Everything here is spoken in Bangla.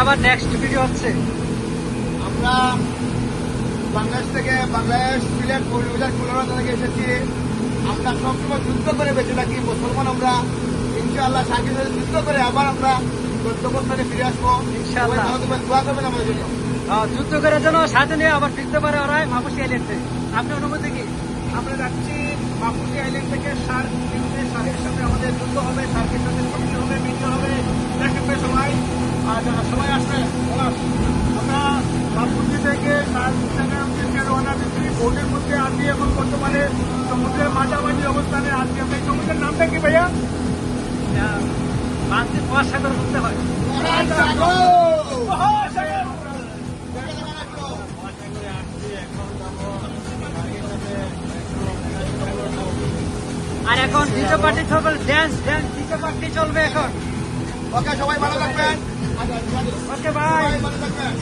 আবার নেক্সট ভিডিও হচ্ছে। আমরা বাংলাদেশ থেকে সিলেট মৌলভীবাজার খুলনা থেকে এসেছি। আমরা সবসময় যুদ্ধ করে বেঁচে থাকি মুসলমান। আমরা ইনশাআল্লাহ সাথে সাথে যুদ্ধ করে আবার আমরা গন্তব্যস্থানে ফিরে আসবো ইনশাআল্লাহ। দোয়া করবেন আমাদের জন্য। যুদ্ধ করার জন্য সাথে নিয়ে আবার ফিরতে পারে ওরাই মাপুসি আইল্যান্ডে। আপনার অনুমতি কি? আমরা যাচ্ছি মাপুসি আইল্যান্ড থেকে শার্ক শার্কের সাথে আমাদের যুদ্ধ হবে, শার্কের সাথে ছবি হবে, ভিডিও হবে, দেখবে সবাই। আর যারা সবাই আসবে আমরা মাপুসি থেকে রওনা দিচ্ছি। বোটের মধ্যে আছি এখন বর্তমানে সমুদ্রের মাঝামাঝি অবস্থানে আছি। আমরা এই সমুদ্রের নামটা কি ভাইয়া? বাঁধতে মহাসাগর বলতে হয়। আর এখন ডিজে পার্টি চলবে, ড্যান্স ডিজে পার্টি চলবে এখন। ওকে, সবাই ভালো থাকবেন। Okay bye. ভালো থাকবেন।